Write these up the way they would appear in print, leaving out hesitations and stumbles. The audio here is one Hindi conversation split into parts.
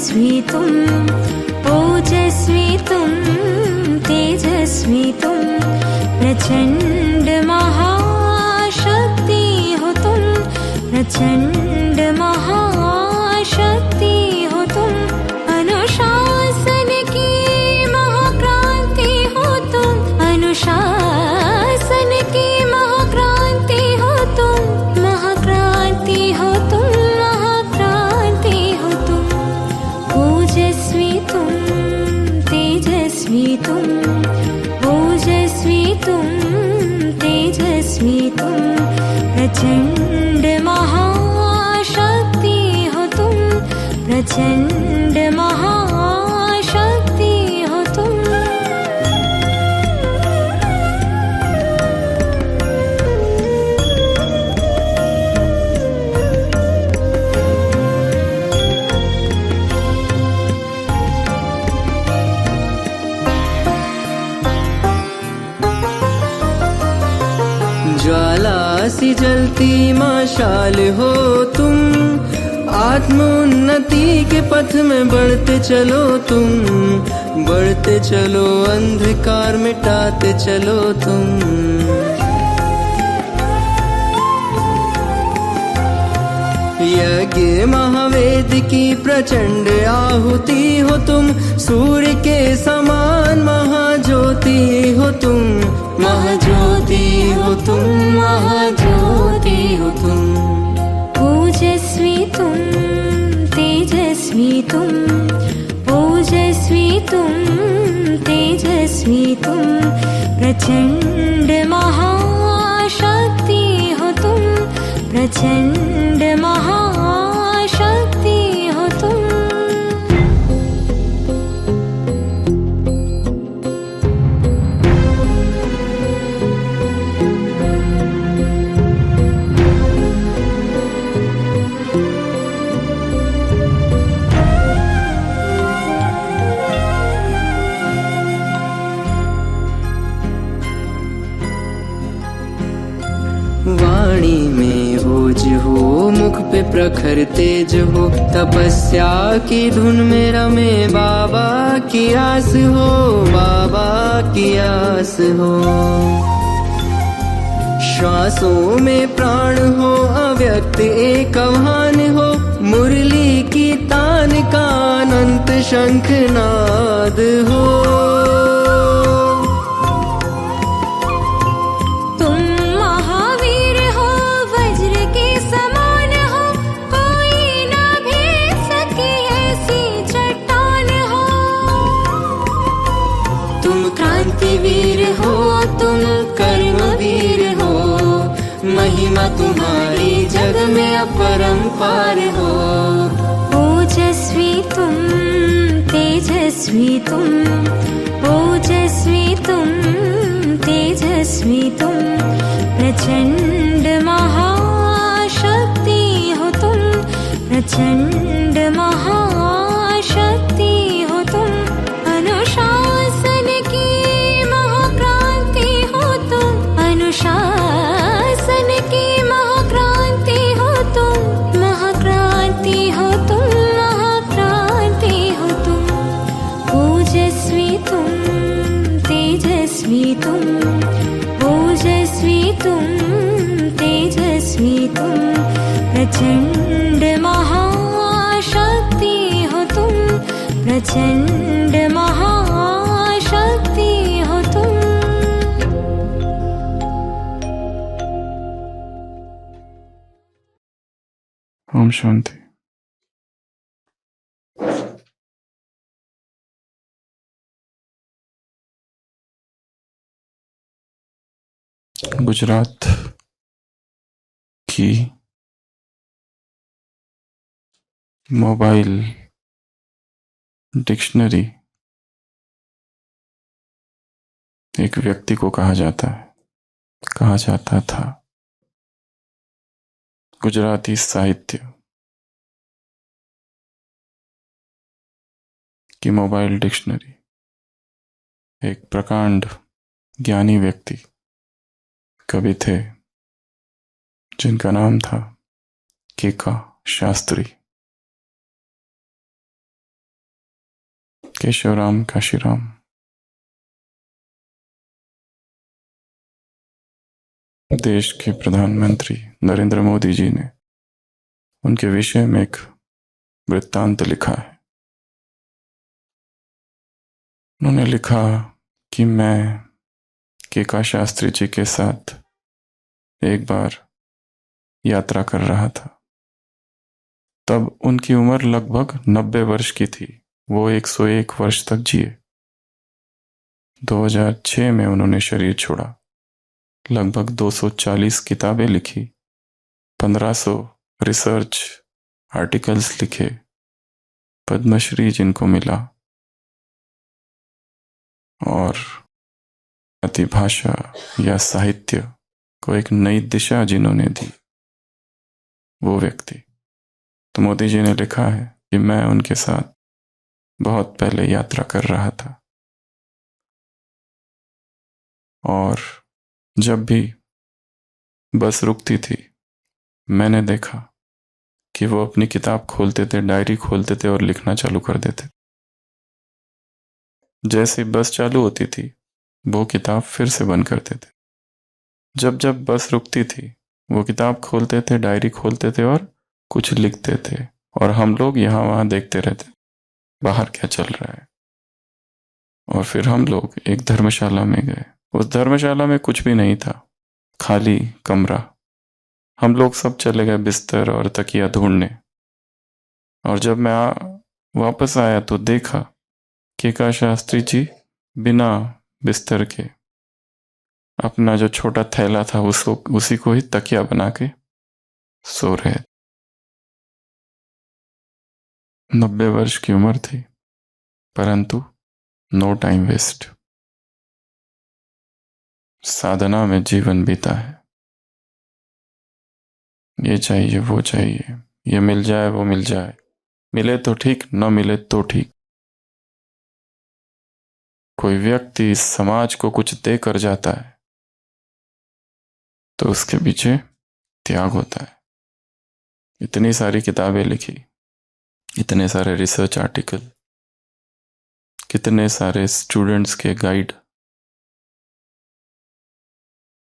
तेजस्वी तुम, ओजस्वी तुम, तेजस्वी तुम, प्रचंड महाशक्ति हो तुम, प्रचंड महाशक्ति हो तुम, अनुशासन की महाक्रांति हो तुम, अनुशासन की महाक्रांति हो तुम, महाक्रांति हो तुम, महाक्रांति हो तुम, ओजस्वी तुम, तेजस्वी तुम, ओजस्वी तुम, तेजस्वी तुम, प्रचंड महाशक्ति हो तुम, प्रचंड महाशक्ति हो तुम। ज्वाला सी जलती मशाल हो तुम, आत्मोन्नति के पथ में बढ़ते चलो तुम, बढ़ते चलो, अंधकार मिटाते चलो तुम। यज्ञ महावेद की प्रचंड आहुति हो तुम, सूर्य के समान महाज्योति हो तुम, महाज्योति हो तुम, महाज्योति हो तुम, ओजस्वी तुम, तेजस्वी तुम, ओजस्वी तुम, तेजस्वी तुम, प्रचंड महाशक्ति हो तुम, प्रचंड महाशक्ति हो तुम। वाणी में ओज हो, मुख पे प्रखर तेज हो, तपस्या की धुन में रमे बाबा की आस हो, बाबा की आस हो। श्वासों में प्राण हो, अव्यक्त एक आह्वान हो, मुरली की तान का अनंत शंखनाद हो। वीर हो तुम, कर्मवीर हो, महिमा तुम्हारी जग में अपरंपार हो। ओजस्वी तुम, तेजस्वी तुम, ओजस्वी तुम, तेजस्वी तुम, प्रचंड महाशक्ति हो तुम, प्रचंड महाशक्ति हो तुम, अनुशासन की महाक्रांति हो तुम, अनुशासन की महाक्रांति हो तुम, महाक्रांति हो तुम, महाक्रांति हो तुम, ओजस्वी तुम, तेजस्वी तुम, ओजस्वी तुम, तेजस्वी तुम, प्रचंड महाशक्ति हो तुम, प्रचंड महाशक्ति हो तुम। ओम शांति। गुजरात की मोबाइल डिक्शनरी एक व्यक्ति को कहा जाता था। गुजराती साहित्य की मोबाइल डिक्शनरी एक प्रकांड ज्ञानी व्यक्ति कवि थे जिनका नाम था केका शास्त्री। केशवराम काशीराम। देश के प्रधानमंत्री नरेंद्र मोदी जी ने उनके विषय में एक वृत्तांत लिखा है। उन्होंने लिखा कि मैं केका शास्त्री जी के साथ एक बार यात्रा कर रहा था। तब उनकी उम्र लगभग 90 वर्ष की थी। वो 101 वर्ष तक जिए। 2006 में उन्होंने शरीर छोड़ा। लगभग 240 किताबें लिखी, 1500 रिसर्च आर्टिकल्स लिखे, पद्मश्री जिनको मिला, और भाषा या साहित्य को एक नई दिशा जिन्होंने दी, वो व्यक्ति। तो मोदी जी ने लिखा है कि मैं उनके साथ बहुत पहले यात्रा कर रहा था, और जब भी बस रुकती थी मैंने देखा कि वो अपनी किताब खोलते थे, डायरी खोलते थे और लिखना चालू कर देते। जैसे बस चालू होती थी वो किताब फिर से बंद करते थे। जब जब बस रुकती थी वो किताब खोलते थे, डायरी खोलते थे और कुछ लिखते थे, और हम लोग यहाँ वहाँ देखते रहते बाहर क्या चल रहा है। और फिर हम लोग एक धर्मशाला में गए। उस धर्मशाला में कुछ भी नहीं था, खाली कमरा। हम लोग सब चले गए बिस्तर और तकिया ढूंढने, और जब मैं वापस आया तो देखा केका शास्त्री जी बिना बिस्तर के अपना जो छोटा थैला था उसी को ही तकिया बना के सो रहे। 90 वर्ष की उम्र थी, परंतु नो टाइम वेस्ट। साधना में जीवन बीता है। ये चाहिए, वो चाहिए, ये मिल जाए, वो मिल जाए, मिले तो ठीक, न मिले तो ठीक। कोई व्यक्ति इस समाज को कुछ देकर जाता है तो उसके पीछे त्याग होता है। इतनी सारी किताबें लिखी, इतने सारे रिसर्च आर्टिकल, कितने सारे स्टूडेंट्स के गाइड,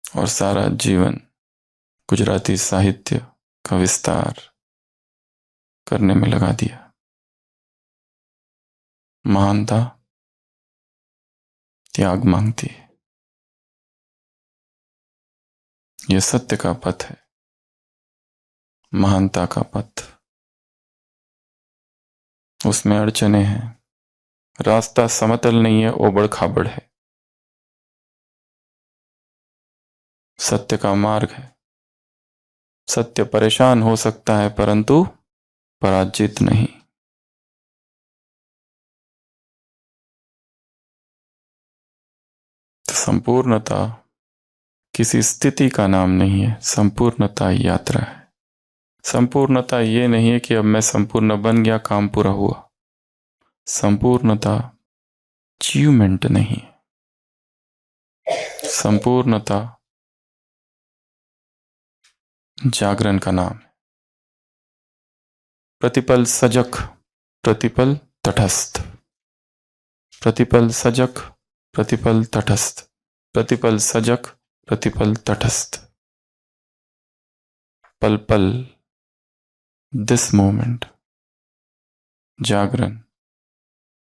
और सारा जीवन गुजराती साहित्य का विस्तार करने में लगा दिया। महानता त्याग मांगती है। यह सत्य का पथ है, महानता का पथ। उसमें अड़चने हैं, रास्ता समतल नहीं है, ओबड़ खाबड़ है। सत्य का मार्ग है। सत्य परेशान हो सकता है परंतु पराजित नहीं। तो संपूर्णता किसी स्थिति का नाम नहीं है, संपूर्णता यात्रा है। संपूर्णता ये नहीं है कि अब मैं संपूर्ण बन गया, काम पूरा हुआ। संपूर्णता अचीवमेंट नहीं है। संपूर्णता जागरण का नाम है। प्रतिपल सजग, प्रतिपल तटस्थ, प्रतिपल सजग, प्रतिपल तटस्थ, प्रतिपल सजग, प्रतिपल तटस्थ। पल पल, दिस मोमेंट, जागरण,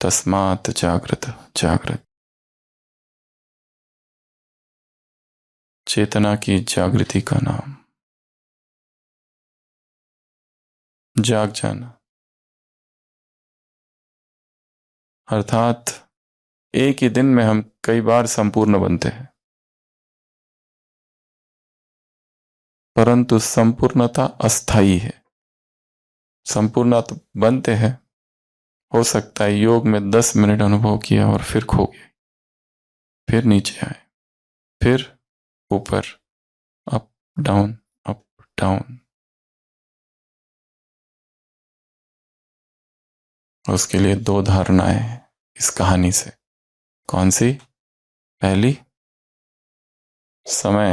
तस्मात् जागृत, जागृत। चेतना की जागृति का नाम, जाग जाना, अर्थात एक ही दिन में हम कई बार संपूर्ण बनते हैं, परंतु संपूर्णता अस्थायी है। संपूर्णता बनते हैं, हो सकता है योग में 10 मिनट अनुभव किया और फिर खो गए, फिर नीचे आए, फिर ऊपर, अप डाउन, अप डाउन। उसके लिए 2 धारणाएं हैं इस कहानी से। कौन सी? पहली, समय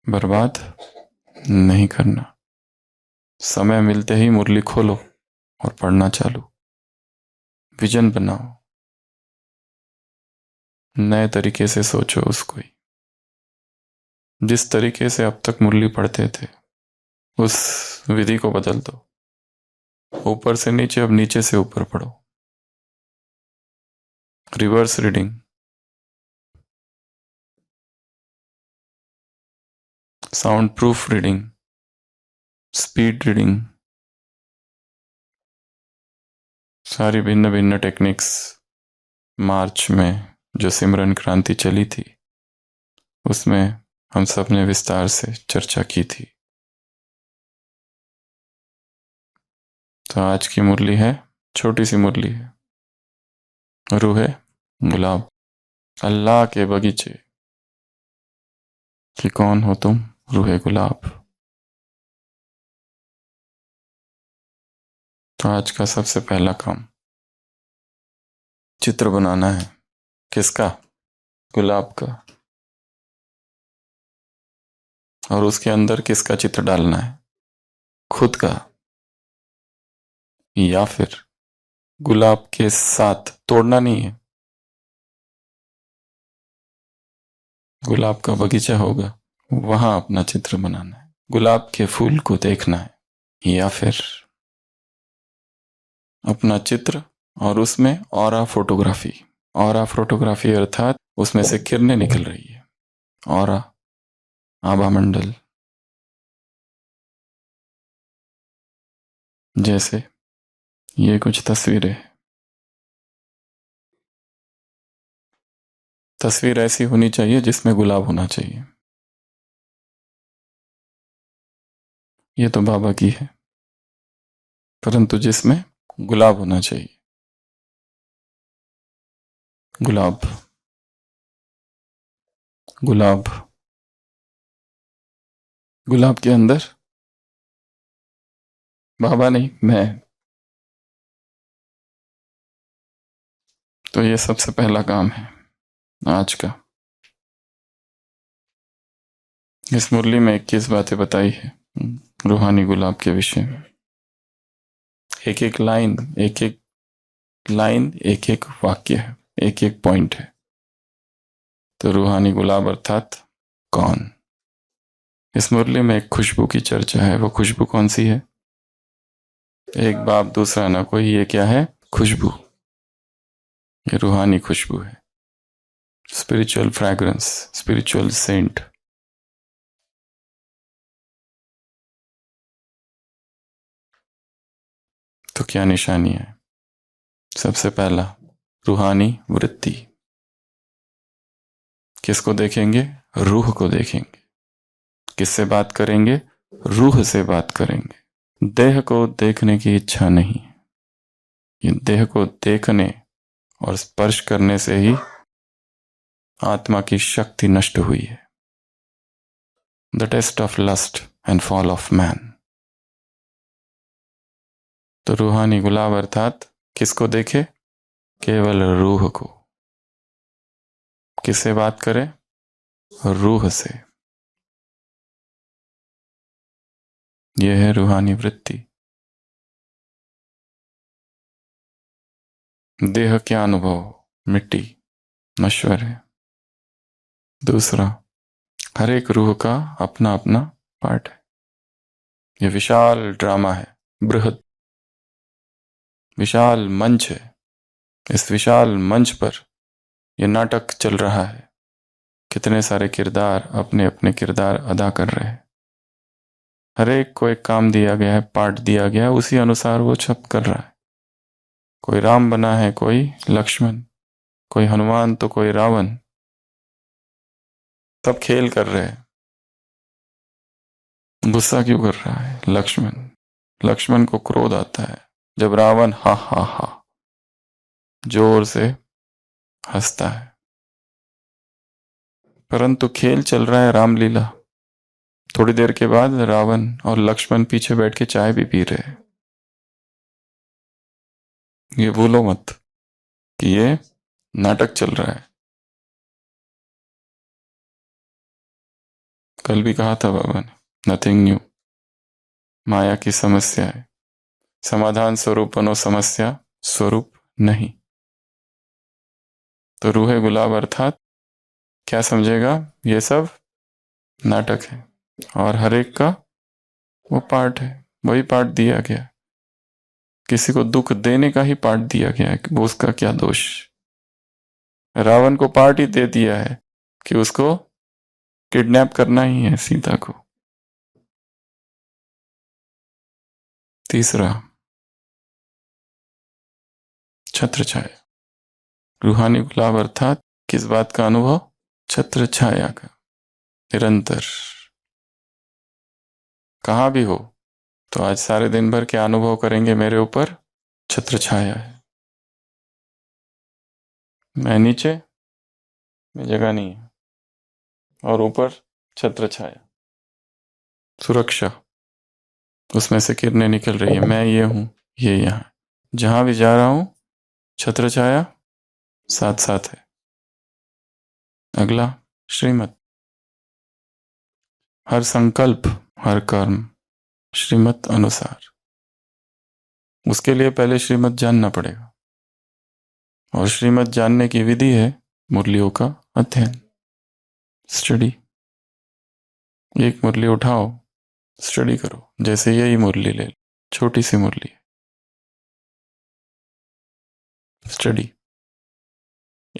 बर्बाद नहीं करना। समय मिलते ही मुरली खोलो और पढ़ना चालू। विजन बनाओ, नए तरीके से सोचो उसको ही। जिस तरीके से अब तक मुरली पढ़ते थे उस विधि को बदल दो। ऊपर से नीचे अब नीचे से ऊपर पढ़ो। Reverse reading, sound proof reading, speed reading, सारी भिन्न भिन्न टेक्निक्स मार्च में जो सिमरन क्रांति चली थी उसमें हम सब ने विस्तार से चर्चा की थी। तो आज की मुरली है, छोटी सी मुरली है, रूह है गुलाब। अल्लाह के बगीचे कि कौन हो तुम रूह गुलाब। तो आज का सबसे पहला काम चित्र बनाना है। किसका? गुलाब का। और उसके अंदर किसका चित्र डालना है? खुद का, या फिर गुलाब के साथ तोड़ना नहीं है। गुलाब का बगीचा होगा, वहां अपना चित्र बनाना है, गुलाब के फूल को देखना है, या फिर अपना चित्र और उसमें ऑरा फोटोग्राफी। ऑरा फोटोग्राफी अर्थात उसमें से किरणें निकल रही है। ऑरा, आभा मंडल। जैसे ये कुछ तस्वीरें। तस्वीर ऐसी होनी चाहिए जिसमें गुलाब होना चाहिए। ये तो बाबा की है, परंतु जिसमें गुलाब होना चाहिए। गुलाब, गुलाब, गुलाब के अंदर बाबा नहीं, मैं। तो ये सबसे पहला काम है आज का। इस मुरली में 21 बातें बताई है रूहानी गुलाब के विषय में। एक एक लाइन, एक एक लाइन, एक एक वाक्य है, एक एक पॉइंट है। तो रूहानी गुलाब अर्थात कौन? इस मुरली में एक खुशबू की चर्चा है। वो खुशबू कौन सी है? एक बाप दूसरा ना कोई। ये क्या है? खुशबू। ये रूहानी खुशबू है, स्पिरिचुअल फ्रैग्रेंस, स्पिरिचुअल सेंट। तो क्या निशानी है? सबसे पहला रूहानी वृत्ति। किसको देखेंगे? रूह को देखेंगे। किससे बात करेंगे? रूह से बात करेंगे। देह को देखने की इच्छा नहीं। ये देह को देखने और स्पर्श करने से ही आत्मा की शक्ति नष्ट हुई है। The test of lust and fall of man. तो रूहानी गुलाब अर्थात किसको देखे? केवल रूह को। किससे बात करे? रूह से। यह है रूहानी वृत्ति। देह क्या अनुभव? मिट्टी, नश्वर है। दूसरा, हर एक रूह का अपना अपना पार्ट है। यह विशाल ड्रामा है, बृहद विशाल मंच है। इस विशाल मंच पर यह नाटक चल रहा है। कितने सारे किरदार अपने अपने किरदार अदा कर रहे हैं। हर एक को एक काम दिया गया है, पार्ट दिया गया है, उसी अनुसार वो सब कर रहा है। कोई राम बना है, कोई लक्ष्मण, कोई हनुमान तो कोई रावण। सब खेल कर रहे हैं। गुस्सा क्यों कर रहा है लक्ष्मण? लक्ष्मण को क्रोध आता है जब रावण हा हा हा जोर से हंसता है। परंतु खेल चल रहा है रामलीला। थोड़ी देर के बाद रावण और लक्ष्मण पीछे बैठ के चाय भी पी रहे हैं। ये भूलो मत कि ये नाटक चल रहा है। कल भी कहा था बाबा ने, नथिंग न्यू। माया की समस्या है, समाधान स्वरूप बनो, समस्या स्वरूप नहीं। तो रूहे गुलाब अर्थात क्या समझेगा, ये सब नाटक है और हर एक का वो पार्ट है, वही पार्ट दिया गया, किसी को दुख देने का ही पार्ट दिया गया है, वो उसका क्या दोष। रावण को पार्ट ही दे दिया है कि उसको किडनैप करना ही है सीता को। तीसरा, छत्र छाया। रूहानी गुलाब अर्थात किस बात का अनुभव, छत्र छाया का, निरंतर कहाँ भी हो तो आज सारे दिन भर क्या अनुभव करेंगे, मेरे ऊपर छत्र छाया है, मैं नीचे, मैं जगह नहीं है, और ऊपर छत्र छाया, सुरक्षा, उसमें से किरणें निकल रही है, मैं ये हूं, ये यहां, जहां भी जा रहा हूं छत्र छाया साथ साथ है। अगला, श्रीमत। हर संकल्प, हर कर्म श्रीमत अनुसार, उसके लिए पहले श्रीमत जानना पड़ेगा, और श्रीमत जानने की विधि है मुरलियों का अध्ययन, स्टडी। एक मुरली उठाओ, स्टडी करो, जैसे यही मुरली ले लो, छोटी सी मुरली है, स्टडी।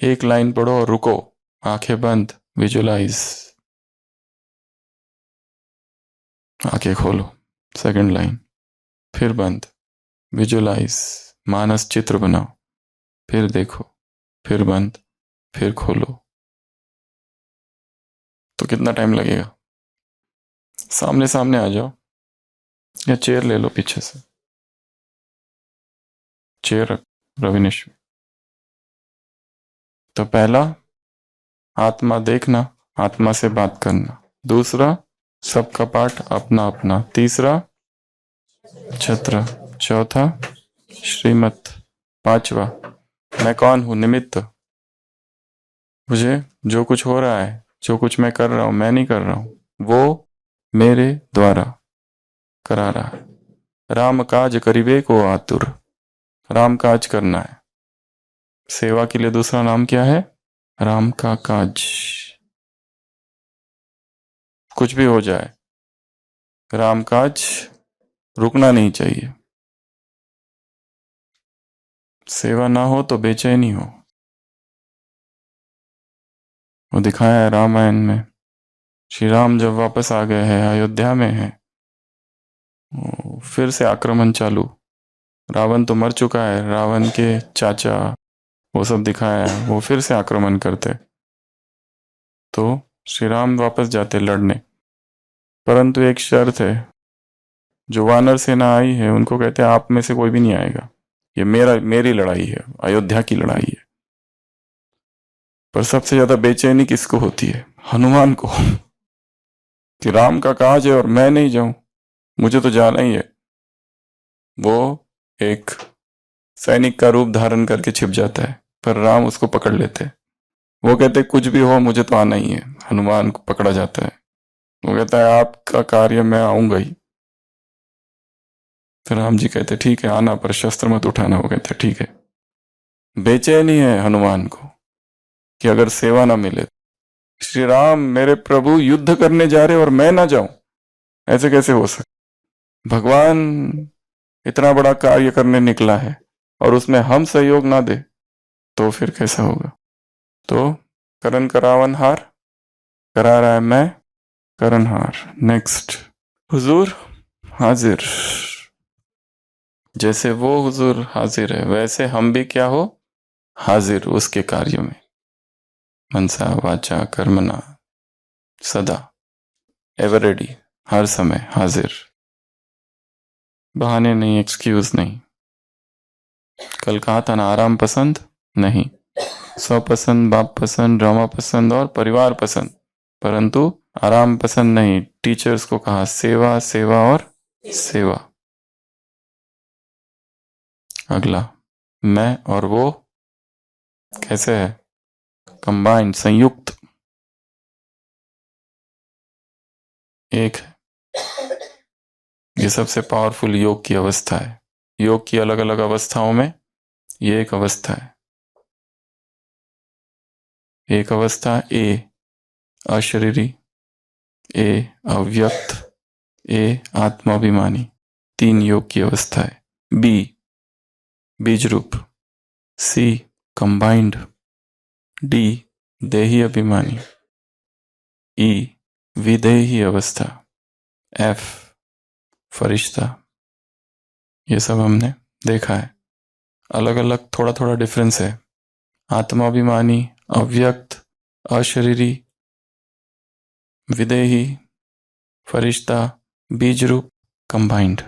एक लाइन पढ़ो और रुको, आंखें बंद, विजुलाइज, आंखें खोलो, सेकंड लाइन, फिर बंद, विजुलाइज, मानस चित्र बनाओ, फिर देखो, फिर बंद, फिर खोलो। तो कितना टाइम लगेगा? सामने सामने आ जाओ, या चेयर ले लो पीछे से, चेयर रख रविनेश। तो पहला, आत्मा देखना, आत्मा से बात करना। दूसरा, सबका पाठ अपना अपना। तीसरा, छत्र। चौथा, श्रीमत। पांचवा, मैं कौन हूं, निमित्त, मुझे जो कुछ हो रहा है, जो कुछ मैं कर रहा हूं, मैं नहीं कर रहा हूं, वो मेरे द्वारा करा रहा है। राम काज करिबे को आतुर, राम काज करना है। सेवा के लिए दूसरा नाम क्या है? राम का काज। कुछ भी हो जाए, राम काज रुकना नहीं चाहिए। सेवा ना हो तो बेचैनी हो। वो दिखाया है रामायण में, श्री राम जब वापस आ गए हैं, अयोध्या में हैं, फिर से आक्रमण चालू। रावण तो मर चुका है, रावण के चाचा वो सब दिखाया है, वो फिर से आक्रमण करते, तो श्री राम वापस जाते लड़ने, परंतु एक शर्त है, जो वानर सेना आई है उनको कहते हैं आप में से कोई भी नहीं आएगा, ये मेरी लड़ाई है, अयोध्या की लड़ाई है। पर सबसे ज्यादा बेचैनी किसको होती है? हनुमान को, कि राम का काज है और मैं नहीं जाऊं, मुझे तो जाना ही है। वो एक सैनिक का रूप धारण करके छिप जाता है, पर राम उसको पकड़ लेते हैं। वो कहते कुछ भी हो मुझे तो आना ही है। हनुमान को पकड़ा जाता है, वो कहता है आपका कार्य मैं आऊंगा ही। तो राम जी कहते ठीक है आना, पर शस्त्र मत उठाना। वो कहते ठीक है। बेचैनी है हनुमान को कि अगर सेवा ना मिले, श्री राम मेरे प्रभु युद्ध करने जा रहे और मैं ना जाऊं, ऐसे कैसे हो सकता? भगवान इतना बड़ा कार्य करने निकला है और उसमें हम सहयोग ना दे तो फिर कैसा होगा? तो करण करावन हार, करा रहा है मैं करणहार। नेक्स्ट, हुजूर हाजिर। जैसे वो हुजूर हाजिर है, वैसे हम भी क्या हो? हाजिर उसके कार्य में, मनसा वाचा कर्मणा, सदा, एवर रेडी, हर समय हाजिर। बहाने नहीं, एक्सक्यूज नहीं। कल कहा था ना, आराम पसंद नहीं, स्वपसंद, बाप पसंद, ड्रामा पसंद और परिवार पसंद, परंतु आराम पसंद नहीं। टीचर्स को कहा सेवा, सेवा और सेवा। अगला, मैं और वो कैसे है? कंबाइंड, संयुक्त, एक है। ये सबसे पावरफुल योग की अवस्था है। योग की अलग अलग अवस्थाओं में ये एक अवस्था है। एक अवस्था ए अशरीरी, ए अव्यक्त, ए आत्माभिमानी, 3 योग की अवस्था है। बी बीज रूप, सी कंबाइंड, डी देही अभिमानी, ई विदेही अवस्था, एफ फरिश्ता। ये सब हमने देखा है। अलग अलग थोड़ा थोड़ा डिफरेंस है। आत्माभिमानी, अव्यक्त, अशरीरी, विदेही, फरिश्ता, बीज रूप, कंबाइंड।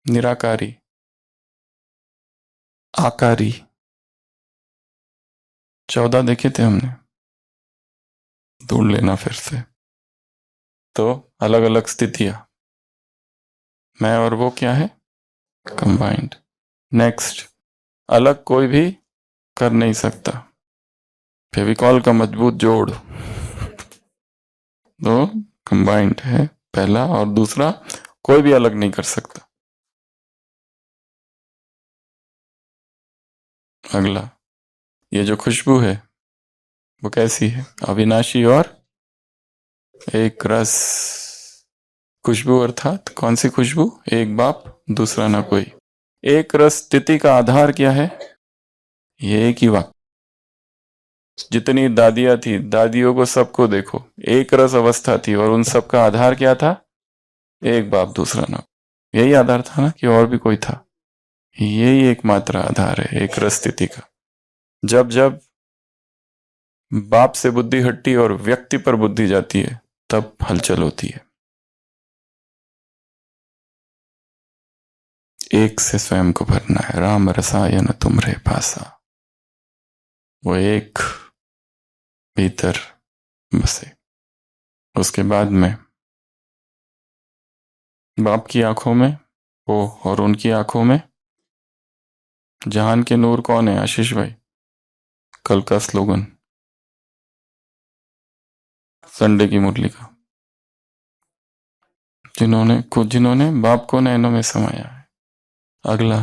निराकारी, आकारी, 14 देखे थे हमने, ढूंढ लेना फिर से। तो अलग अलग स्थितियां, मैं और वो क्या है, कंबाइंड। नेक्स्ट, अलग कोई भी कर नहीं सकता, फेविकॉल का मजबूत जोड़, तो कंबाइंड है पहला, और दूसरा कोई भी अलग नहीं कर सकता। अगला, ये जो खुशबू है वो कैसी है, अविनाशी और एक रस। खुशबू अर्थात कौन सी खुशबू, एक बाप दूसरा ना कोई। एक रस स्थिति का आधार क्या है, ये एक ही वाक्य। जितनी दादियां थी, दादियों को सबको देखो, एक रस अवस्था थी, और उन सब का आधार क्या था, एक बाप दूसरा ना। यही आधार था ना, कि और भी कोई था? यही एकमात्र आधार है एक रस स्थिति का। जब जब बाप से बुद्धि हटती और व्यक्ति पर बुद्धि जाती है, तब हलचल होती है। एक से स्वयं को भरना है, राम रसायन तुमरे पासा। वो एक भीतर बसे। उसके बाद में बाप की आंखों में वो, और उनकी आंखों में जहान के नूर कौन है, आशीष भाई? कल का स्लोगन संडे की मुरली का, जिन्होंने बाप को नैनों में समाया है। अगला,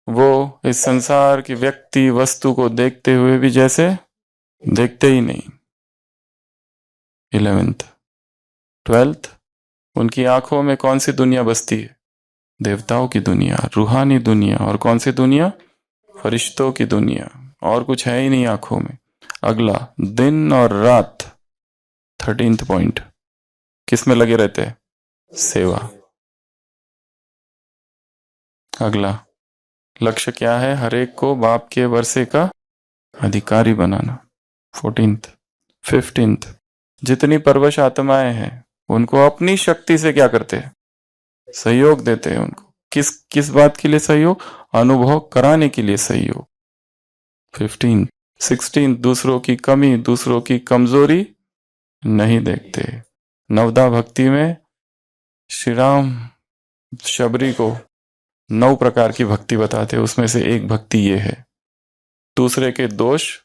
वो इस संसार की व्यक्ति वस्तु को देखते हुए भी जैसे देखते ही नहीं। 11th 12th, उनकी आंखों में कौन सी दुनिया बसती है, देवताओं की दुनिया, रूहानी दुनिया। और कौन सी दुनिया, फरिश्तों की दुनिया, और कुछ है ही नहीं आंखों में। अगला, दिन और रात 13th पॉइंट, किस में लगे रहते हैं, सेवा। अगला, लक्ष्य क्या है, हरेक को बाप के वर्षे का अधिकारी बनाना। 14th 15th, जितनी परवश आत्माएं हैं उनको अपनी शक्ति से क्या करते हैं, सहयोग देते हैं उनको। किस किस बात के लिए सहयोग, अनुभव कराने के लिए सहयोग। 15 16, दूसरों की कमी, दूसरों की कमजोरी नहीं देखते। नवदा भक्ति में श्री राम शबरी को 9 प्रकार की भक्ति बताते, उसमें से एक भक्ति ये है, दूसरे के दोष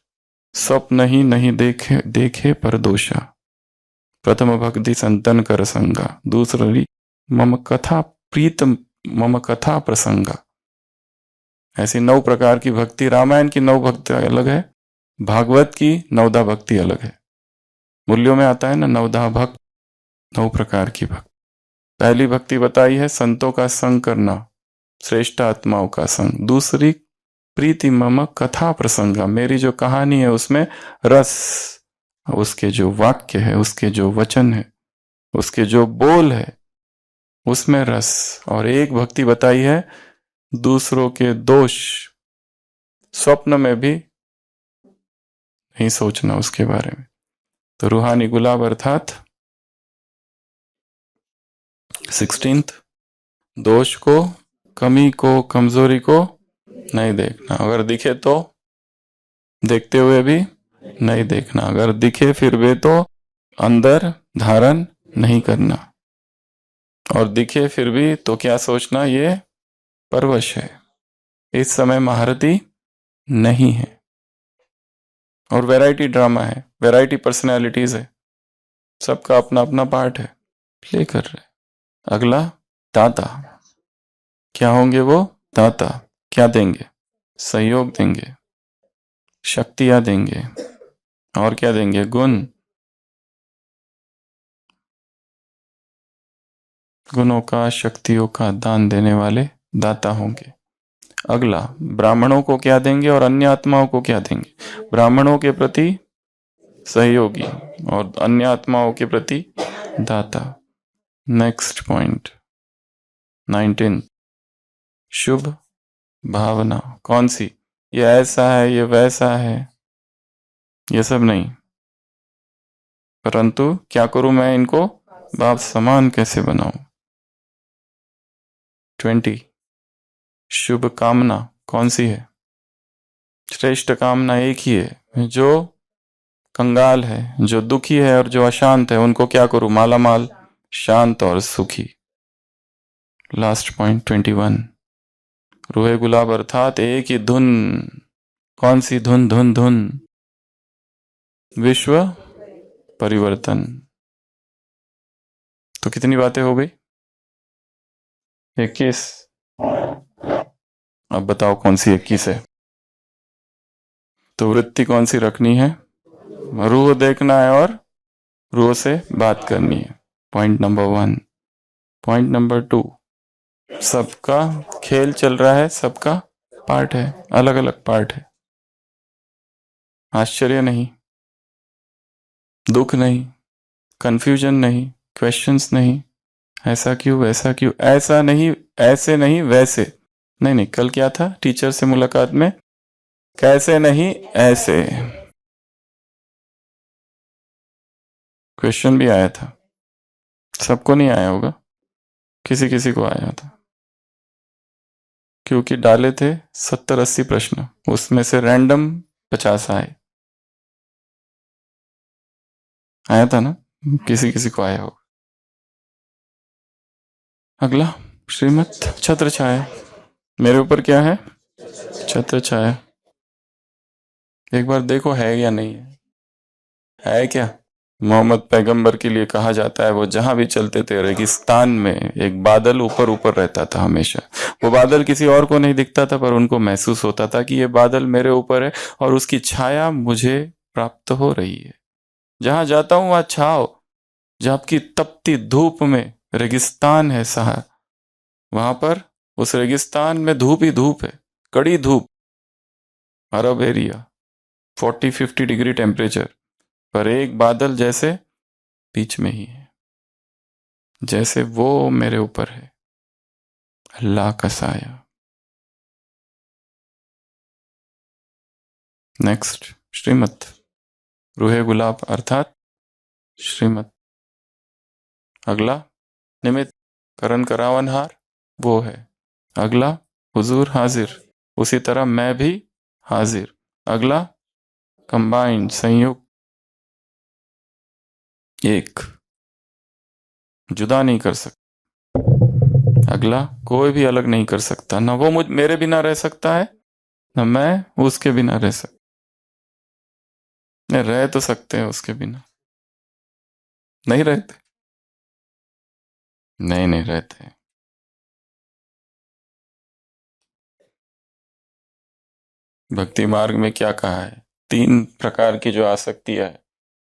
स्वप्न ही नहीं देखे देखे पर दोषा। प्रथम भक्ति संतन कर संगा, दूसरी मम कथा प्रीतम मम कथा प्रसंगा। ऐसी 9 प्रकार की भक्ति, रामायण की 9 भक्ति अलग है, भागवत की नवदा भक्ति अलग है। मूल्यों में आता है ना, नवदा भक्त, 9 प्रकार की भक्ति। पहली भक्ति बताई है संतों का संग करना, श्रेष्ठ आत्माओं का संग। दूसरी प्रीति मम कथा प्रसंगा, मेरी जो कहानी है उसमें रस, उसके जो वाक्य है, उसके जो वचन है, उसके जो बोल है, उसमें रस। और एक भक्ति बताई है दूसरों के दोष, स्वप्न में भी नहीं सोचना उसके बारे में। तो रूहानी गुलाब अर्थात 16th, दोष को, कमी को, कमजोरी को नहीं देखना। अगर दिखे तो देखते हुए भी नहीं देखना, अगर दिखे फिर भी तो अंदर धारण नहीं करना, और दिखे फिर भी तो क्या सोचना, ये परवश है, इस समय महारथी नहीं है। और वैरायटी ड्रामा है, वैरायटी पर्सनैलिटीज है, सबका अपना अपना पार्ट है, प्ले कर रहे। अगला, दाता। क्या होंगे वो, दाता। क्या देंगे, सहयोग देंगे। शक्तियां देंगे। और क्या देंगे? गुण। गुणों का, शक्तियों का दान देने वाले दाता होंगे। अगला, ब्राह्मणों को क्या देंगे और अन्य आत्माओं को क्या देंगे? ब्राह्मणों के प्रति सहयोगी और अन्य आत्माओं के प्रति दाता। नेक्स्ट पॉइंट 19, शुभ भावना। कौन सी? ये ऐसा है, ये वैसा है, ये सब नहीं, परंतु क्या करूं मैं इनको बाप समान कैसे बनाऊं। 20, शुभ कामना। कौन सी है? श्रेष्ठ कामना एक ही है। जो कंगाल है, जो दुखी है और जो अशांत है, उनको क्या करूं? माला माल, शांत और सुखी। लास्ट पॉइंट 21, रूहे गुलाब अर्थात एक ही धुन। कौन सी धुन? धुन धुन, विश्व परिवर्तन। तो कितनी बातें हो गई? 21। अब बताओ कौन सी 21 है? तो वृत्ति कौन सी रखनी है? रूह देखना है और रूह से बात करनी है। Point number 1। पॉइंट नंबर 2, सबका खेल चल रहा है, सबका पार्ट है, अलग अलग पार्ट है। आश्चर्य नहीं, दुख नहीं, कंफ्यूजन नहीं, क्वेश्चंस नहीं, ऐसा क्यों, वैसा क्यों, ऐसा नहीं, ऐसे नहीं, वैसे नहीं। नहीं, कल क्या था टीचर से मुलाकात में? कैसे नहीं, ऐसे। क्वेश्चन भी आया था, सबको नहीं आया होगा, किसी किसी को आया था, क्योंकि डाले थे 70-80 प्रश्न, उसमें से रैंडम 50 आए। आया था ना, किसी किसी को आया होगा। अगला, श्रीमत छत्र छाया। मेरे ऊपर क्या है? छत्र छाया। एक बार देखो है या नहीं है। है क्या? मोहम्मद पैगंबर के लिए कहा जाता है वो जहां भी चलते थे रेगिस्तान में एक बादल ऊपर ऊपर रहता था हमेशा। वो बादल किसी और को नहीं दिखता था, पर उनको महसूस होता था कि ये बादल मेरे ऊपर है और उसकी छाया मुझे प्राप्त हो रही है। जहां जाता हूं वहां छाओ। जहां आपकी तपती धूप में रेगिस्तान है सहा, वहां पर उस रेगिस्तान में धूप ही धूप है, कड़ी धूप, अरब एरिया, 40-50 डिग्री टेम्परेचर, पर एक बादल जैसे बीच में ही है, जैसे वो मेरे ऊपर है, अल्लाह का साया। नेक्स्ट, श्रीमत, रूहे गुलाब अर्थात श्रीमत। अगला, निमित्त, करण करावनहार, वो है। अगला, हुजूर हाजिर, उसी तरह मैं भी हाजिर। अगला, कंबाइंड, संयुक्त, एक, जुदा नहीं कर सकता। अगला, कोई भी अलग नहीं कर सकता, ना वो मेरे बिना रह सकता है, ना मैं उसके बिना रह सकता। नहीं, रह तो सकते हैं उसके बिना। नहीं रहते? नहीं नहीं रहते। भक्ति मार्ग में क्या कहा है? 3 प्रकार की जो आसक्ति है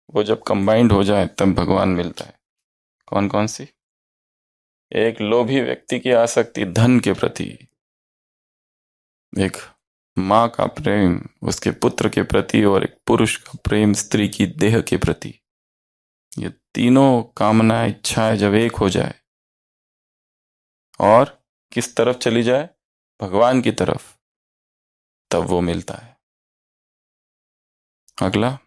वो जब कंबाइंड हो जाए तब भगवान मिलता है। कौन कौन सी? एक, लोभी व्यक्ति की आसक्ति धन के प्रति। एक, माँ का प्रेम उसके पुत्र के प्रति, और एक पुरुष का प्रेम स्त्री की देह के प्रति। ये तीनों कामनाएं, इच्छाएं जब एक हो जाए और किस तरफ चली जाए? भगवान की तरफ, तब वो मिलता है। अगला,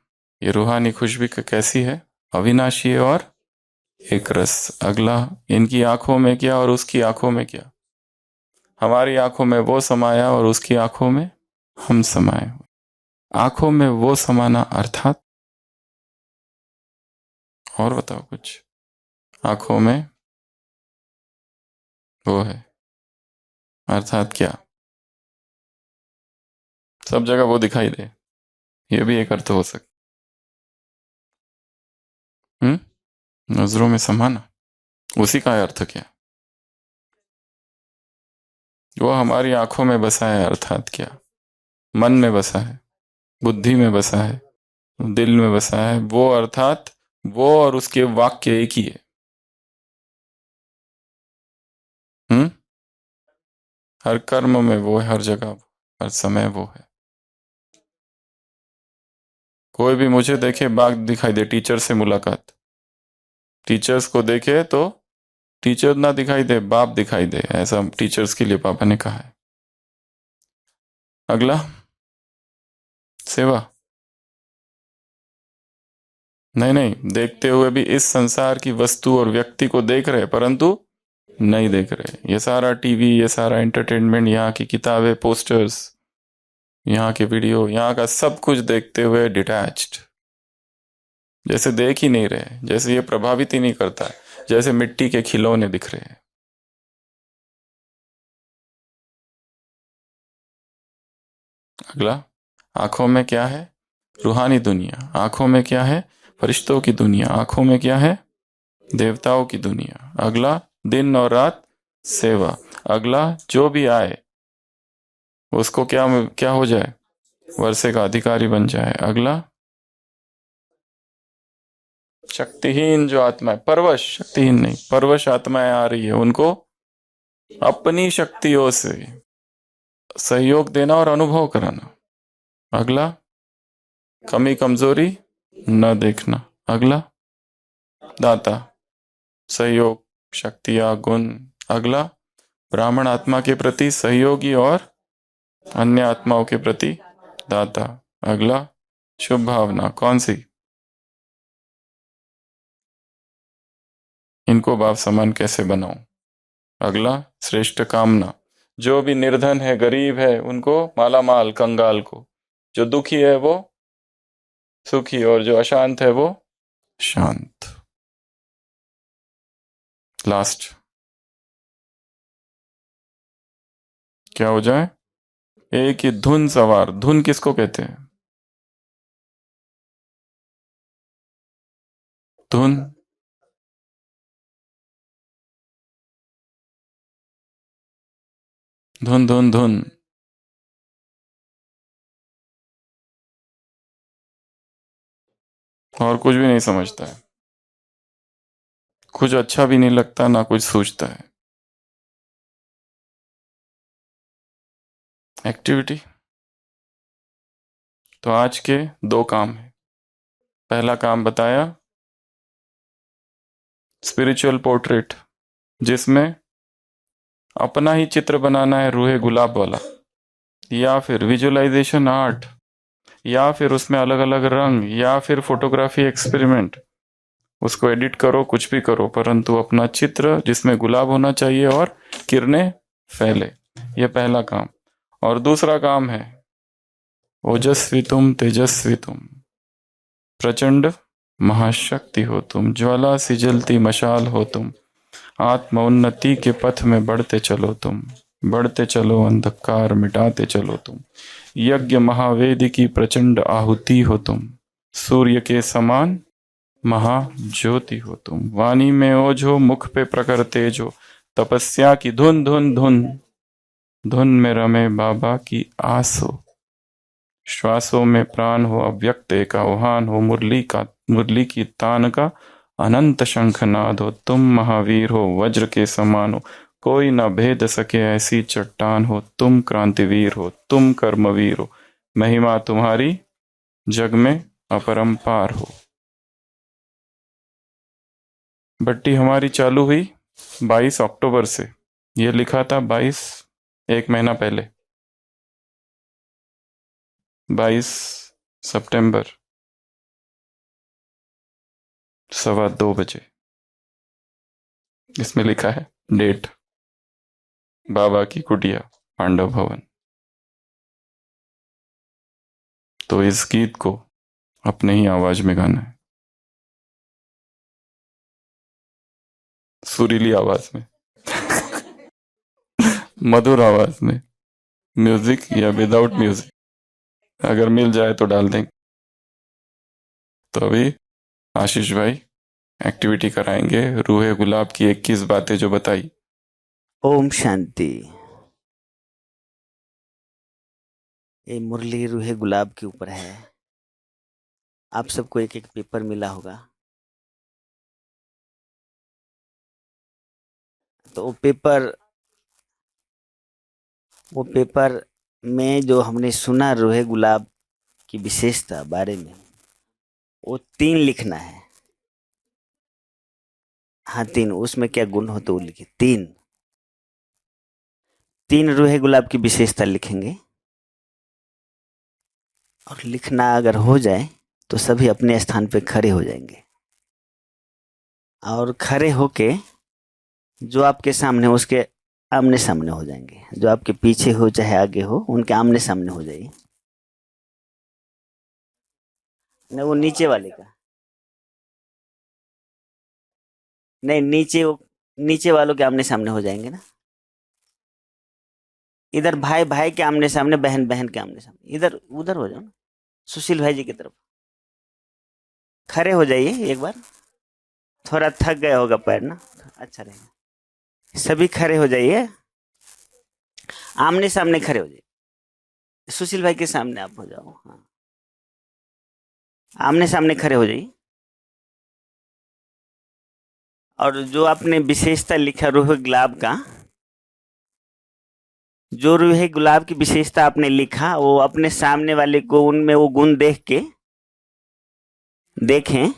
ये रूहानी खुशबू कैसी है? अविनाशी है और एक रस। अगला, इनकी आंखों में क्या और उसकी आंखों में क्या? हमारी आंखों में वो समाया और उसकी आंखों में हम समाये। आंखों में वो समाना अर्थात, और बताओ कुछ। आंखों में वो है अर्थात क्या? सब जगह वो दिखाई दे, ये भी एक अर्थ हो सकता। नजरों में समाना, उसी का अर्थ क्या? वो हमारी आंखों में बसा है अर्थात क्या? मन में बसा है। बुद्धि में बसा है, दिल में बसा है, वो अर्थात वो और उसके वाक्य एक ही है। हर कर्म में वो है, हर जगह वो, हर समय वो है। कोई भी मुझे देखे बाग दिखाई दे, टीचर से मुलाकात, टीचर्स को देखे तो टीचर ना दिखाई दे, बाप दिखाई दे, ऐसा टीचर्स के लिए पापा ने कहा है। अगला, सेवा। नहीं नहीं, देखते हुए भी इस संसार की वस्तु और व्यक्ति को देख रहे परंतु नहीं देख रहे। ये सारा टीवी, ये सारा एंटरटेनमेंट, यहाँ की किताबें, पोस्टर्स, यहाँ के वीडियो, यहाँ का सब कुछ देखते हुए डिटैच्ड, जैसे देख ही नहीं रहे, जैसे ये प्रभावित ही नहीं करता, जैसे मिट्टी के खिलौने दिख रहे हैं। अगला, आंखों में क्या है? रूहानी दुनिया। आंखों में क्या है? फरिश्तों की दुनिया। आंखों में क्या है? देवताओं की दुनिया। अगला, दिन और रात सेवा। अगला, जो भी आए उसको क्या क्या हो जाए? वर्षे का अधिकारी बन जाए। अगला, शक्तिहीन जो आत्माएं, परवश, शक्तिहीन नहीं, परवश आत्माएं आ रही है, उनको अपनी शक्तियों से सहयोग देना और अनुभव कराना। अगला, कमी कमजोरी न देखना। अगला, दाता, सहयोग, शक्तियां, गुण। अगला, ब्राह्मण आत्मा के प्रति सहयोगी और अन्य आत्माओं के प्रति दाता। अगला, शुभ भावना। कौन सी? इनको बाप समान कैसे बनाऊं? अगला, श्रेष्ठ कामना। जो भी निर्धन है, गरीब है, उनको माला माल, कंगाल को। जो दुखी है वो सुखी, और जो अशांत है वो शांत। लास्ट क्या हो जाए? एक ही धुन सवार। धुन किसको कहते हैं? धुन, धुन धुन धुन। और कुछ भी नहीं समझता है, कुछ अच्छा भी नहीं लगता, ना कुछ सोचता है। एक्टिविटी तो आज के दो काम है। पहला काम बताया, स्पिरिचुअल पोर्ट्रेट, जिसमें अपना ही चित्र बनाना है रूहे गुलाब वाला, या फिर विजुअलाइजेशन आर्ट, या फिर उसमें अलग अलग रंग, या फिर फोटोग्राफी एक्सपेरिमेंट। उसको एडिट करो, कुछ भी करो, परंतु अपना चित्र जिसमें गुलाब होना चाहिए और किरणें फैले। यह पहला काम। और दूसरा काम है, ओजस्वी तुम, तेजस्वी तुम, प्रचंड महाशक्ति हो तुम, ज्वाला सी जलती मशाल हो तुम, आत्मोन्नति के पथ में बढ़ते चलो तुम, बढ़ते चलो, अंधकार मिटाते चलो तुम, यज्ञ महावेद की प्रचंड आहुति हो तुम, सूर्य के समान महाज्योति हो तुम, वाणी में ओझो, मुख पे प्रखर तेज हो, तपस्या की धुन धुन धुन, धुन में रमे बाबा की आस हो, श्वासों में प्राण हो, अव्यक्त एक आह्वान हो, मुरली की तान का अनंत शंखनाद हो, तुम महावीर हो, वज्र के समान हो, कोई न भेद सके ऐसी चट्टान हो, तुम क्रांतिवीर हो, तुम कर्मवीर हो, महिमा तुम्हारी जग में अपरंपार हो। बट्टी हमारी चालू हुई 22 अक्टूबर से। ये लिखा था 22, एक महीना पहले, 22 सितंबर 2:15 बजे। इसमें लिखा है डेट, बाबा की कुटिया, पांडव भवन। तो इस गीत को अपने ही आवाज में गाना है, सुरीली आवाज में मधुर आवाज में, म्यूजिक या विदाउट म्यूजिक, अगर मिल जाए तो डाल देंगे। तो अभी आशीष भाई एक्टिविटी कराएंगे, रूहे गुलाब की 21 बातें जो बताई। ओम शांति। ये मुरली रूहे गुलाब के ऊपर है। आप सबको एक एक पेपर मिला होगा, तो वो पेपर में जो हमने सुना रूहे गुलाब की विशेषता बारे में, वो 3 लिखना है। हाँ 3, उसमें क्या गुण हो तो वो लिखे। 3 रूहे गुलाब की विशेषता लिखेंगे, और लिखना अगर हो जाए तो सभी अपने स्थान पे खड़े हो जाएंगे, और खड़े होके जो आपके सामने उसके आमने सामने हो जाएंगे। जो आपके पीछे हो चाहे आगे हो, उनके आमने सामने हो जाइए। नहीं, वो नीचे वाले का नहीं, नीचे वालों के आमने सामने हो जाएंगे ना। इधर भाई भाई के आमने सामने, बहन बहन के आमने सामने। इधर उधर हो जाओ ना, सुशील भाई जी की तरफ खड़े हो जाइए एक बार। थोड़ा थक गया होगा पैर ना, अच्छा रहेगा। सभी खड़े हो जाइए, आमने सामने खड़े हो जाइए। सुशील भाई के सामने आप हो जाओ। हाँ, आमने सामने खड़े हो जाइए। और जो आपने विशेषता लिखा रूहे गुलाब का, जो रूहे गुलाब की विशेषता आपने लिखा, वो अपने सामने वाले को उनमें वो गुण देख के देखें।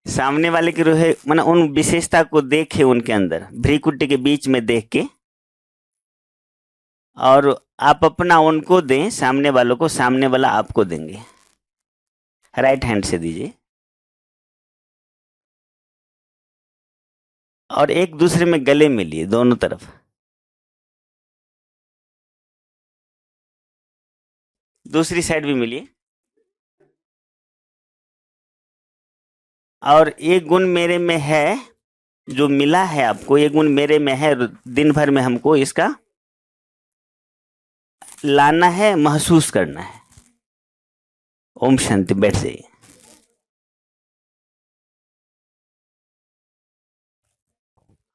सामने वाले की रूहे माना उन विशेषता को देखे, उनके अंदर भ्रीकुटी के बीच में देख के, और आप अपना उनको दें सामने वालों को, सामने वाला आपको देंगे। राइट हैंड से दीजिए, और एक दूसरे में गले मिलिए दोनों तरफ। दूसरी साइड भी मिलिए। और ये गुण मेरे में है, जो मिला है आपको, ये गुण मेरे में है। दिन भर में हमको इसका लाना है, महसूस करना है। ओम शांति। बैठ जाइए।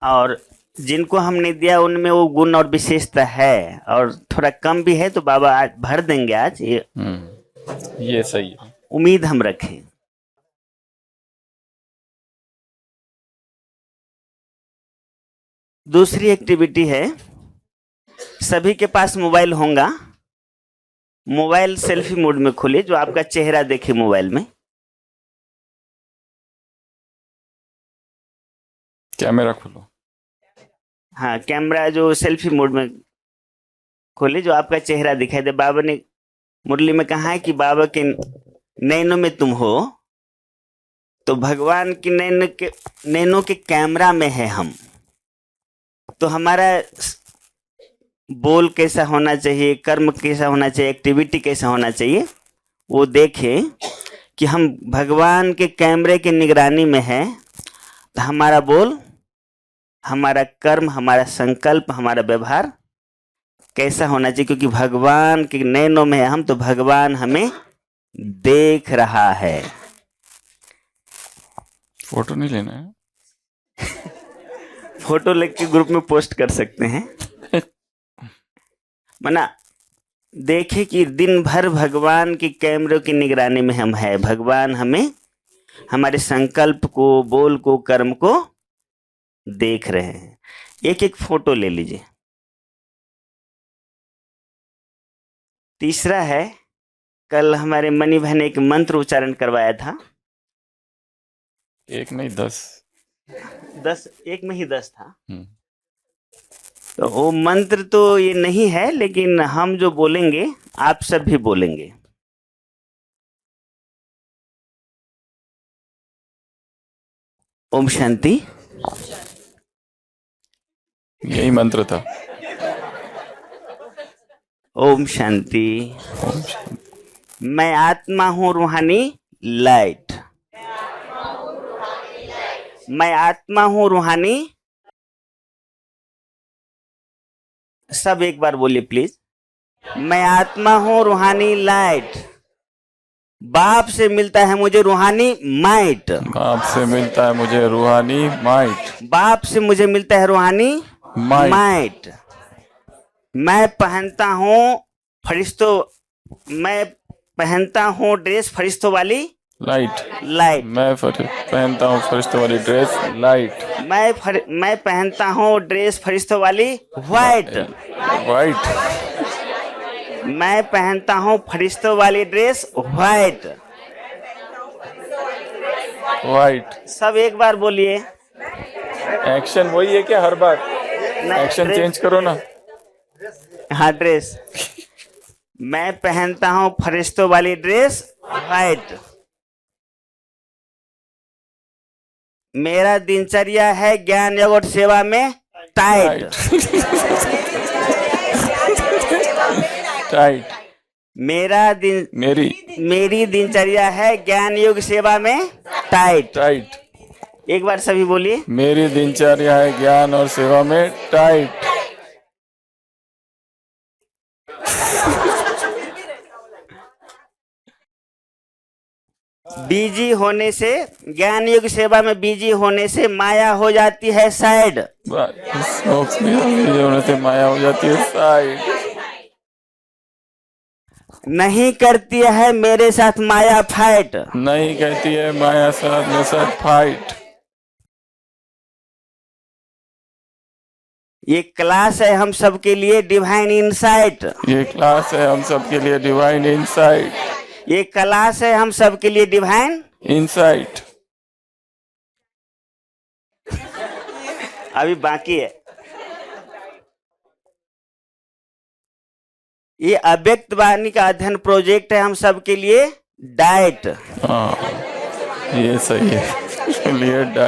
और जिनको हमने दिया उनमें वो गुण और विशेषता है, और थोड़ा कम भी है तो बाबा आज भर देंगे। आज ये सही है, उम्मीद हम रखें। दूसरी एक्टिविटी है, सभी के पास मोबाइल होगा। मोबाइल सेल्फी मोड में खोलिए, जो आपका चेहरा देखे मोबाइल में। कैमरा खोलो। हाँ, कैमरा जो सेल्फी मोड में खोले, जो आपका चेहरा दिखाई दे। बाबा ने मुरली में कहा है कि बाबा के नैनों में तुम हो, तो भगवान की नैनों के कैमरा में है हम। तो हमारा बोल कैसा होना चाहिए, कर्म कैसा होना चाहिए, एक्टिविटी कैसा होना चाहिए, वो देखें कि हम भगवान के कैमरे की निगरानी में है। तो हमारा बोल, हमारा कर्म, हमारा संकल्प, हमारा व्यवहार कैसा होना चाहिए, क्योंकि भगवान के नैनों में है हम, तो भगवान हमें देख रहा है। फोटो नहीं लेना है। फोटो लेके के ग्रुप में पोस्ट कर सकते हैं। मना देखे कि दिन भर भगवान के कैमरे की निगरानी में हम है। भगवान हमें, हमारे संकल्प को, बोल को, कर्म को देख रहे हैं। एक एक फोटो ले लीजिए। तीसरा है, कल हमारे मनी भाई ने एक मंत्र उच्चारण करवाया था। एक नहीं 10, एक में ही 10 था। तो वो मंत्र तो ये नहीं है, लेकिन हम जो बोलेंगे आप सब भी बोलेंगे। ओम शांति। यही मंत्र था। ओम शांति। मैं आत्मा हूँ रूहानी लाइट। मैं आत्मा हूँ रूहानी। सब एक बार बोलिए प्लीज। मैं आत्मा हूँ रूहानी लाइट। बाप से मिलता है मुझे रूहानी माइट। बाप से मिलता है मुझे रूहानी माइट। बाप से मुझे मिलता है रूहानी माइट। मैं पहनता हूँ ड्रेस फरिश्तों वाली लाइट। पहनता हूँ फरिश्तों वाली ड्रेस लाइट। मैं पहनता हूँ ड्रेस फरिश्तों वाली व्हाइट। मैं पहनता हूँ फरिश्तों वाली ड्रेस व्हाइट। सब एक बार बोलिए। एक्शन वही है क्या हर बार? एक्शन चेंज करो ना। हाँ, ड्रेस। मैं पहनता हूँ फरिश्तों वाली ड्रेस व्हाइट। मेरा दिनचर्या है ज्ञान योग और सेवा में टाइट। मेरी दिनचर्या है ज्ञान योग सेवा में टाइट। एक बार सभी बोलिए। मेरी दिनचर्या है ज्ञान और सेवा में टाइट। बिजी होने से, ज्ञान योग सेवा में बिजी होने से माया हो जाती है साइड। होने से माया हो जाती है साइड। नहीं करती है मेरे साथ माया फाइट। नहीं कहती है माया मेरे साथ फाइट। ये क्लास है हम सबके लिए डिवाइन इनसाइट। ये क्लास है हम सबके लिए डिवाइन इनसाइट। ये क्लास है हम सबके लिए डिवाइन इनसाइट। अभी बाकी है। ये अव्यक्त वाणी का अध्ययन प्रोजेक्ट है हम सबके लिए डाइट। ये सही है।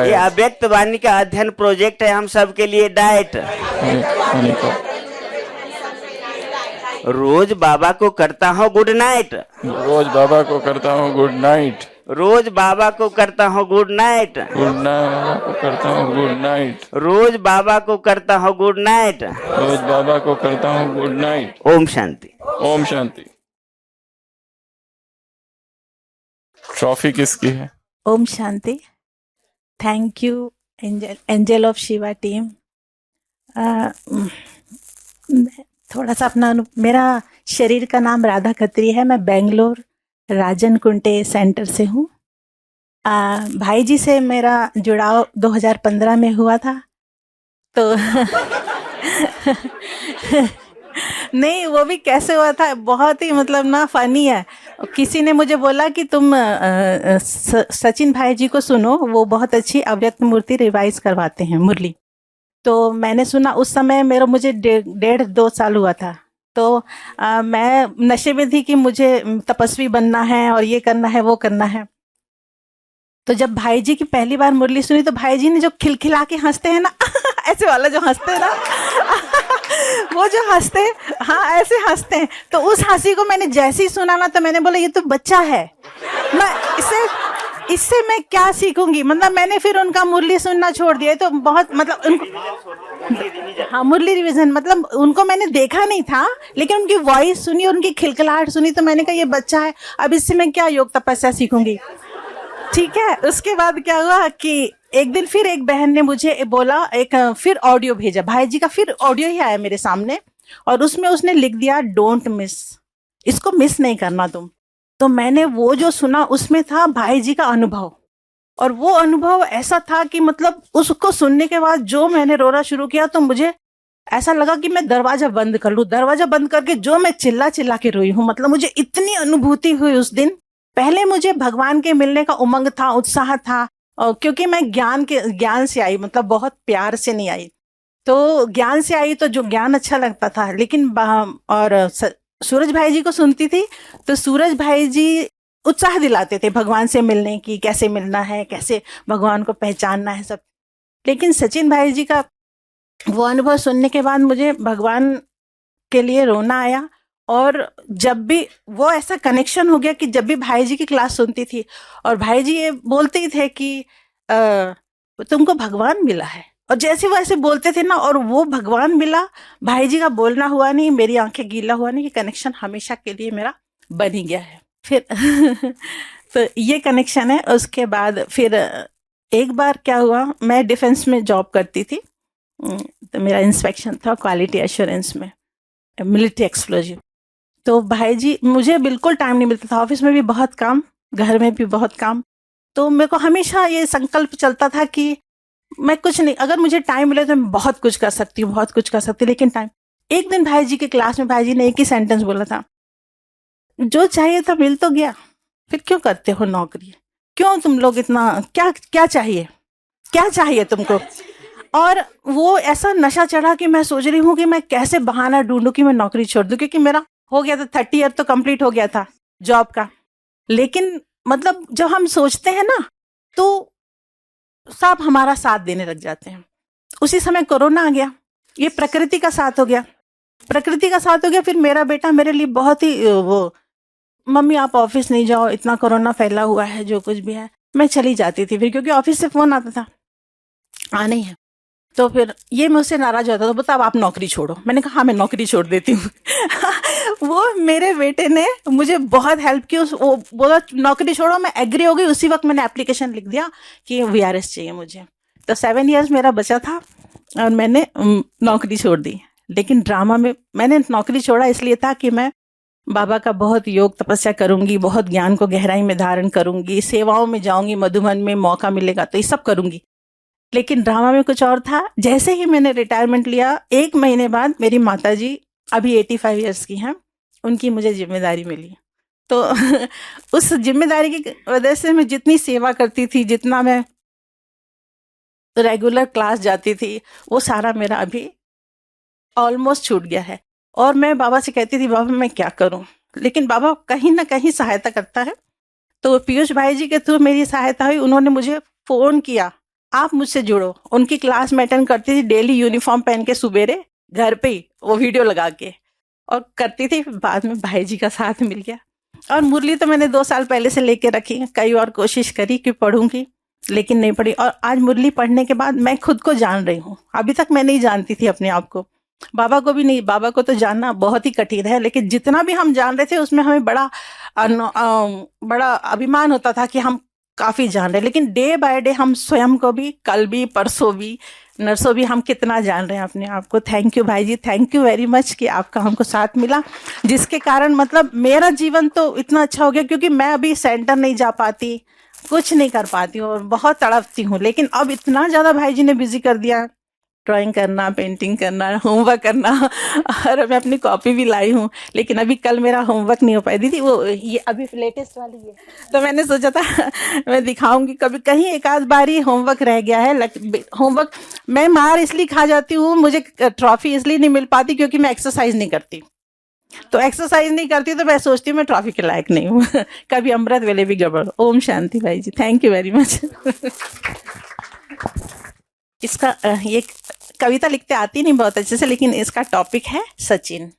ये अव्यक्त वाणी का अध्ययन प्रोजेक्ट है हम सबके लिए डाइट। रोज बाबा को करता हूँ गुड नाइट। रोज बाबा को करता हूँ गुड नाइट। रोज बाबा को करता हूँ गुड नाइट। रोज बाबा को करता हूँ गुड नाइट। रोज बाबा को करता हूँ गुड नाइट। ओम शांति। ओम शांति। ट्रॉफी किसकी है? ओम शांति। Thank you angel of Shiva team. थोड़ा सा अपना मेरा शरीर का नाम राधा खत्री है। मैं बेंगलोर राजन कुंटे सेंटर से हूँ। भाई जी से मेरा जुड़ाव 2015 में हुआ था। तो नहीं, वो भी कैसे हुआ था, बहुत ही मतलब ना फनी है। किसी ने मुझे बोला कि तुम सचिन भाई जी को सुनो, वो बहुत अच्छी अव्यक्त मूर्ति रिवाइज करवाते हैं मुरली। तो मैंने सुना। उस समय मुझे 1.5-2 साल हुआ था। तो मैं नशे में थी कि मुझे तपस्वी बनना है और ये करना है वो करना है। तो जब भाई जी की पहली बार मुरली सुनी तो भाई जी ने जो खिलखिला के हंसते हैं ना ऐसे वाला जो हंसते हैं ना वो जो हंसते हैं, हाँ ऐसे हंसते हैं। तो उस हंसी को मैंने जैसे ही सुना ना तो मैंने बोला ये तो बच्चा है, मैं इससे मैं क्या सीखूंगी। मतलब मैंने फिर उनका मुरली सुनना छोड़ दिया। तो बहुत मतलब उनको, हाँ मुरली रिवीजन, मतलब उनको मैंने देखा नहीं था लेकिन उनकी वॉइस सुनी, उनकी खिलखिलाहट सुनी तो मैंने कहा ये बच्चा है, अब इससे मैं क्या योग तपस्या सीखूंगी। ठीक है। उसके बाद क्या हुआ कि एक दिन फिर एक बहन ने मुझे बोला, एक फिर ऑडियो भेजा भाई जी का, फिर ऑडियो ही आया मेरे सामने और उसमें उसने लिख दिया डोंट मिस, इसको मिस नहीं करना तुम। तो मैंने वो जो सुना उसमें था भाई जी का अनुभव, और वो अनुभव ऐसा था कि मतलब उसको सुनने के बाद जो मैंने रोना शुरू किया तो मुझे ऐसा लगा कि मैं दरवाजा बंद कर लूं। दरवाजा बंद करके जो मैं चिल्ला चिल्ला के रोई हूं, मतलब मुझे इतनी अनुभूति हुई उस दिन। पहले मुझे भगवान के मिलने का उमंग था, उत्साह था, क्योंकि मैं ज्ञान से आई, मतलब बहुत प्यार से नहीं आई। तो ज्ञान से आई तो जो ज्ञान अच्छा लगता था। लेकिन और सूरज भाई जी को सुनती थी तो सूरज भाई जी उत्साह दिलाते थे भगवान से मिलने की, कैसे मिलना है, कैसे भगवान को पहचानना है सब। लेकिन सचिन भाई जी का वो अनुभव सुनने के बाद मुझे भगवान के लिए रोना आया। और जब भी वो ऐसा कनेक्शन हो गया कि जब भी भाई जी की क्लास सुनती थी और भाई जी ये बोलते ही थे कि तुमको भगवान मिला है, और जैसे वो ऐसे बोलते थे ना और वो भगवान मिला, भाई जी का बोलना हुआ नहीं, मेरी आंखें गीला हुआ नहीं, कि कनेक्शन हमेशा के लिए मेरा बन ही गया है फिर तो ये कनेक्शन है। उसके बाद फिर एक बार क्या हुआ, मैं डिफेंस में जॉब करती थी, तो मेरा इंस्पेक्शन था क्वालिटी एश्योरेंस में। Military explosive. तो भाई जी, मुझे बिल्कुल टाइम नहीं मिलता था, ऑफिस में भी बहुत काम, घर में भी बहुत काम। तो मेरे को हमेशा ये संकल्प चलता था कि मैं कुछ नहीं, अगर मुझे टाइम मिले तो मैं बहुत कुछ कर सकती हूँ, बहुत कुछ कर सकती हूँ, लेकिन टाइम। एक दिन भाई जी के क्लास में भाई जी ने एक ही सेंटेंस बोला था, जो चाहिए था मिल तो गया, फिर क्यों करते हो नौकरी, क्यों तुम लोग इतना, क्या क्या चाहिए, क्या चाहिए तुमको। और वो ऐसा नशा चढ़ा कि मैं सोच रही हूँ कि मैं कैसे बहाना ढूंढूं कि मैं नौकरी छोड़ दूं, क्योंकि मेरा हो गया था 30 ईयर तो कंप्लीट हो गया था जॉब का। लेकिन मतलब जब हम सोचते हैं ना तो सब हमारा साथ देने लग जाते हैं। उसी समय कोरोना आ गया, ये प्रकृति का साथ हो गया, प्रकृति का साथ हो गया। फिर मेरा बेटा मेरे लिए बहुत ही वो, मम्मी आप ऑफिस नहीं जाओ, इतना कोरोना फैला हुआ है, जो कुछ भी है। मैं चली जाती थी फिर, क्योंकि ऑफिस से फोन आता था आना ही है। तो फिर ये मुझसे नाराज होता था, बता अब आप नौकरी छोड़ो। मैंने कहा हाँ मैं नौकरी छोड़ देती हूँ। वो मेरे बेटे ने मुझे बहुत हेल्प की, वो बोला नौकरी छोड़ो, मैं एग्री हो गई। उसी वक्त मैंने एप्लीकेशन लिख दिया कि VRS चाहिए मुझे। तो 7 इयर्स मेरा बचा था और मैंने नौकरी छोड़ दी। लेकिन ड्रामा में मैंने नौकरी छोड़ा इसलिए था कि मैं बाबा का बहुत योग तपस्या करूंगी, बहुत ज्ञान को गहराई में धारण करूंगी, सेवाओं में जाऊंगी, मधुबन में मौका मिलेगा तो ये सब करूंगी। लेकिन ड्रामा में कुछ और था। जैसे ही मैंने रिटायरमेंट लिया, 1 महीने बाद मेरी माताजी अभी 85 इयर्स की हैं, उनकी मुझे जिम्मेदारी मिली। तो उस जिम्मेदारी की वजह से मैं जितनी सेवा करती थी, जितना मैं रेगुलर क्लास जाती थी, वो सारा मेरा अभी ऑलमोस्ट छूट गया है। और मैं बाबा से कहती थी बाबा मैं क्या करूं, लेकिन बाबा कहीं ना कहीं सहायता करता है। तो पीयूष भाई जी के थ्रू मेरी सहायता हुई। उन्होंने मुझे फ़ोन किया, आप मुझसे जुड़ो। उनकी क्लास में अटेंड करती थी, डेली यूनिफॉर्म पहन के सुबेरे घर पे ही वो वीडियो लगा के और करती थी। बाद में भाई जी का साथ मिल गया। और मुरली तो मैंने 2 साल पहले से लेके रखी, कई और कोशिश करी कि पढ़ूंगी, लेकिन नहीं पढ़ी। और आज मुरली पढ़ने के बाद मैं खुद को जान रही हूँ। अभी तक मैं नहीं जानती थी अपने आप को, बाबा को भी नहीं। बाबा को तो जानना बहुत ही कठिन है, लेकिन जितना भी हम जान रहे थे उसमें हमें बड़ा अभिमान होता था कि हम काफ़ी जान रहे हैं। लेकिन डे बाय डे हम स्वयं को भी, कल भी, परसों भी, नरसों भी, हम कितना जान रहे हैं अपने आप को। थैंक यू भाई जी, थैंक यू वेरी मच कि आपका हमको साथ मिला, जिसके कारण मतलब मेरा जीवन तो इतना अच्छा हो गया। क्योंकि मैं अभी सेंटर नहीं जा पाती, कुछ नहीं कर पाती हूँ और बहुत तड़पती हूँ। लेकिन अब इतना ज़्यादा भाई जी ने बिजी कर दिया, ड्राइंग करना, पेंटिंग करना, होमवर्क करना। और मैं अपनी कॉपी भी लाई हूँ, लेकिन अभी कल मेरा होमवर्क नहीं हो पाई दीदी, वो ये अभी लेटेस्ट वाली है। तो मैंने सोचा था मैं दिखाऊंगी कभी, कहीं एक आध बार ही होमवर्क रह गया है। होमवर्क मैं मार इसलिए खा जाती हूँ, मुझे ट्रॉफी इसलिए नहीं मिल पाती क्योंकि मैं एक्सरसाइज नहीं करती। तो एक्सरसाइज नहीं करती तो मैं सोचती हूँ मैं ट्रॉफी के लायक नहीं हूँ। कभी अमृत वेले भी गड़बड़। ओम शांति भाई जी, थैंक यू वेरी मच। इसका ये कविता लिखते आती नहीं बहुत अच्छे से, लेकिन इसका टॉपिक है सचिन।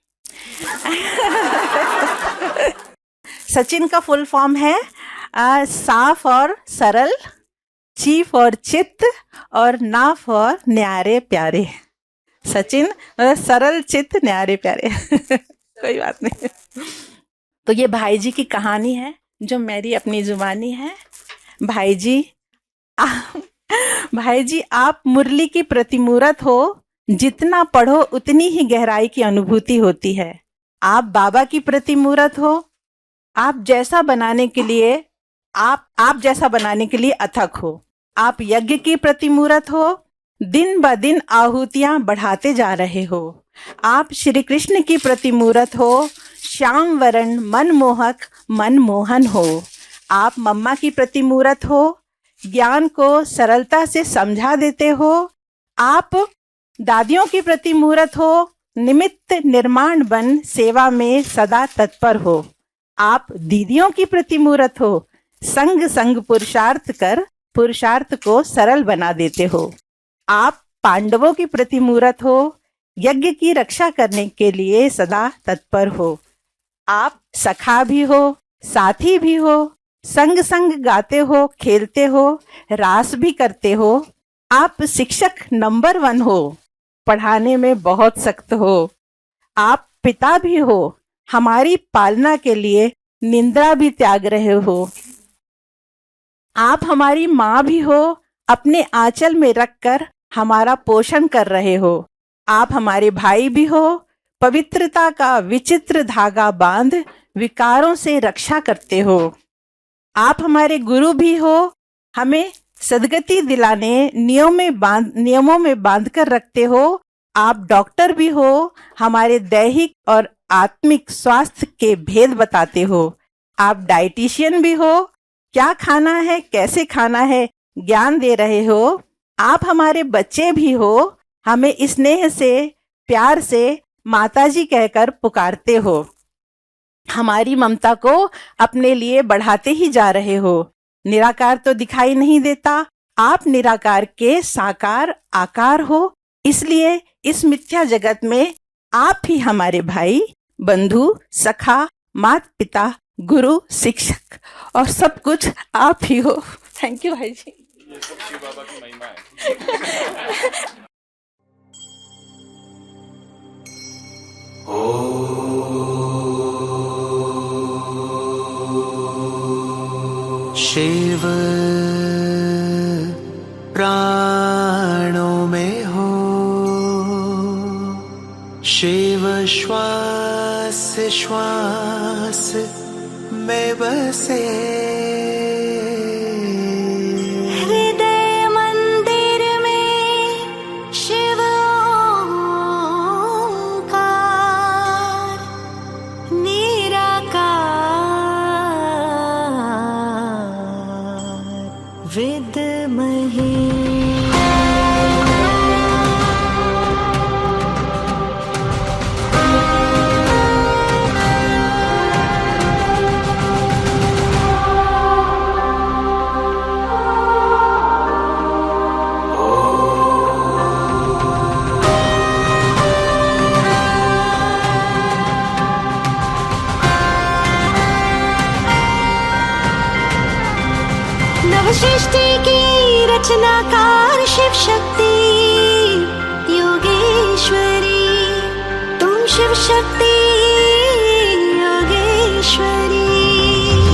सचिन का फुल फॉर्म है साफ और सरल, ची फॉर चित्त और ना फॉर न्यारे प्यारे। सचिन सरल, चित्त, न्यारे प्यारे। कोई बात नहीं। तो ये भाई जी की कहानी है जो मेरी अपनी जुबानी है। भाई जी आप मुरली की प्रतिमूर्त हो, जितना पढ़ो उतनी ही गहराई की अनुभूति होती है। आप बाबा की प्रतिमूर्त हो, आप जैसा बनाने के लिए अथक हो। आप यज्ञ की प्रतिमूर्त हो, दिन ब दिन आहुतियां बढ़ाते जा रहे हो। आप श्री कृष्ण की प्रतिमूर्त हो, श्याम वरण मनमोहक मनमोहन हो। आप मम्मा की प्रतिमूर्त हो, ज्ञान को सरलता से समझा देते हो। आप दादियों की प्रतिमूर्त हो, निमित्त निर्माण बन सेवा में सदा तत्पर हो। आप दीदियों की प्रतिमूर्त हो, संग संग पुरुषार्थ कर पुरुषार्थ को सरल बना देते हो। आप पांडवों की प्रतिमूर्त हो, यज्ञ की रक्षा करने के लिए सदा तत्पर हो। आप सखा भी हो, साथी भी हो, संग संग गाते हो, खेलते हो, रास भी करते हो। आप शिक्षक नंबर 1 हो, पढ़ाने में बहुत सख्त हो। आप पिता भी हो, हमारी पालना के लिए निंद्रा भी त्याग रहे हो। आप हमारी माँ भी हो, अपने आंचल में रखकर हमारा पोषण कर रहे हो। आप हमारे भाई भी हो, पवित्रता का विचित्र धागा बांध विकारों से रक्षा करते हो। आप हमारे गुरु भी हो, हमें सद्गति दिलाने नियमों में बांध कर रखते हो। आप डॉक्टर भी हो, हमारे दैहिक और आत्मिक स्वास्थ्य के भेद बताते हो। आप डाइटिशियन भी हो, क्या खाना है कैसे खाना है ज्ञान दे रहे हो। आप हमारे बच्चे भी हो, हमें स्नेह से प्यार से माताजी कहकर पुकारते हो। हमारी ममता को अपने लिए बढ़ाते ही जा रहे हो। निराकार तो दिखाई नहीं देता, आप निराकार के साकार आकार हो। इसलिए इस मिथ्या जगत में आप ही हमारे भाई, बंधु, सखा, माता पिता, गुरु, शिक्षक और सब कुछ आप ही हो। थैंक यू भाई जी। ये सब शिव बाबा की महिमा है। शिव प्राणों में हो, शिव श्वास श्वास में बसे। हृदय मंदिर में शिव ओंकार निराकार विद्महे। नवसृष्टि की रचनाकार शिव शक्ति योगेश्वरी, तुम शिव शक्ति योगेश्वरी।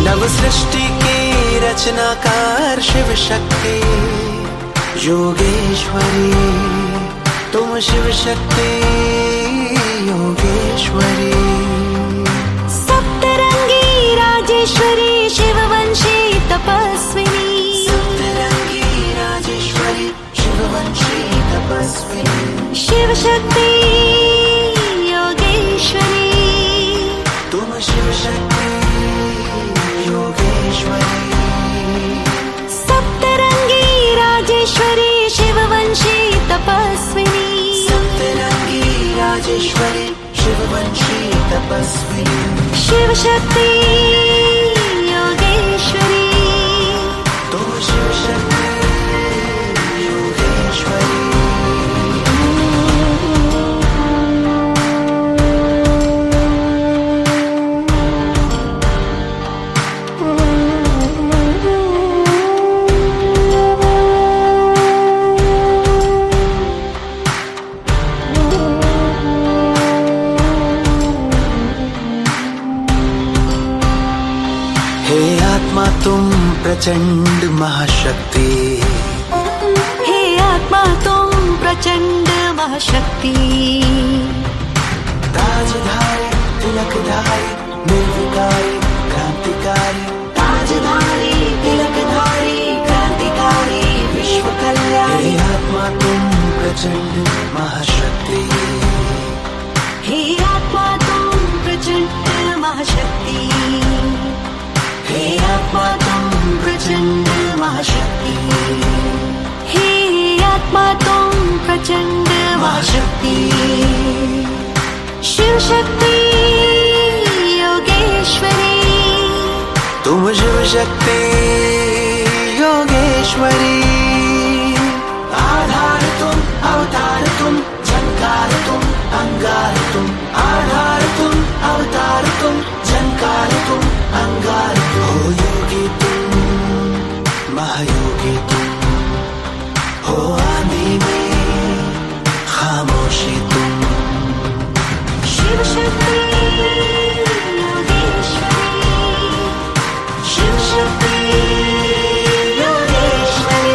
नवसृष्टि की रचनाकार शिव शक्ति योगेश्वरी, तुम शिव शक्ति योगेश्वरी। सप्तरंगी राजेश्वरी शिववंशी तपस्विनी, शिव शक्ति योगेश्वरी, तुम शिव शक्ति योगेश्वरी। सप्तरंगी राजेश्वरी शिववंशी तपस्विनी, सप्तरंगी राजेश्वरी शिववंशी तपस्विनी। शिव शक्ति योगेश्वरी, तुम शिव शक्ति योगेश्वरी। हे आत्मा तुम प्रचंड महाशक्ति, हे आत्मा तुम प्रचंड महाशक्ति। ताजधारी तिलकधारी निर्विकारी क्रांतिकारी, ताजधारी तिलकधारी क्रांतिकारी विश्व कल्याणी। हे आत्मा तुम प्रचंड महाशक्ति, हे आत्मा तुम प्रचंड महाशक्ति, हे आत्मा तुम प्रचंड महाशक्ति, हे आत्मा तुम प्रचंड महाशक्ति। शिव शक्ति योगेश्वरी, तुम शिव शक्ति योगेश्वरी। आधार तुम, अवतार तुम, झंकार तुम, अंगार तुम। आधार तुम, अवतार तुम, झंकार तुम, अंगार तुम। हो योगी तुम, महायोगी तुम, हो आंधी में खामोशी तुम। शिव शक्ति योगेश्वरी, शिव शक्ति योगेश्वरी।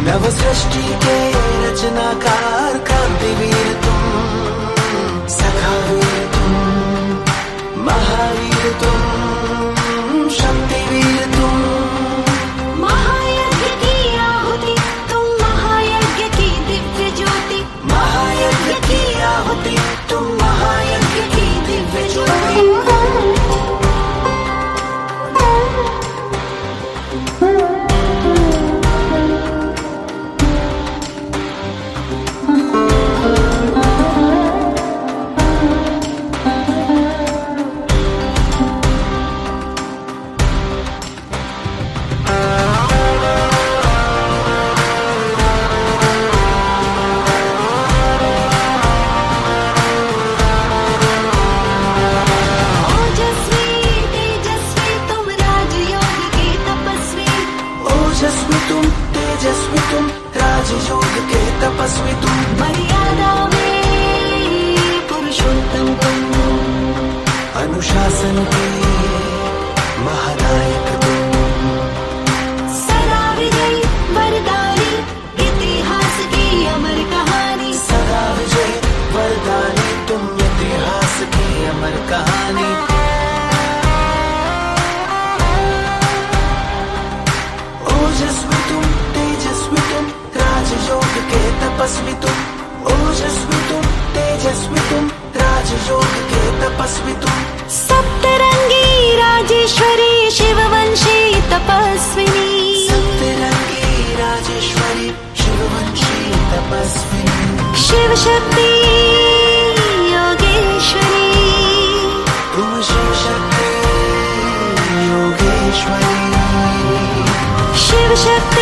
नव सृष्टि के रचनाकार क्रांतिवीर तुम, सखावीर तुम, महावीर तुम, शक्तिवीर तुम। महायज्ञ की आहुति तुम, महायज्ञ की दिव्य ज्योति, महायज्ञ की आहुति तुम, महायज्ञ की दिव्य ज्योति। ओजस्वी तेजस्वी तुम, राजयोग के तपस्वी, ओजस्वी तुम, तेजस्वी तुम, राजयोग के तपस्वी तुम। मर्यादा में पुरुषोत्तम तुम, अनुशासन के महानायक तुम, सदा विजयी वरदानी, इतिहास की अमर कहानी, सदा विजय वरदानी तुम, इतिहास की अमर कहानी। ओजस्वी तुम, तेजस्वी तुम, राजयोग के तपस्वी तुम, ओजस्वी तुम, तेजस्वी तुम, राजयोग के तपस्वी तुम। सप्तरंगी राजेश्वरी शिववंशी तपस्विनी, सप्तरंगी राजेश्वरी शिववंशी तपस्विनी। शिव शक्ति योगेश्वरी, तुम शिव शक्ति योगेश्वरी। शिव शक्ति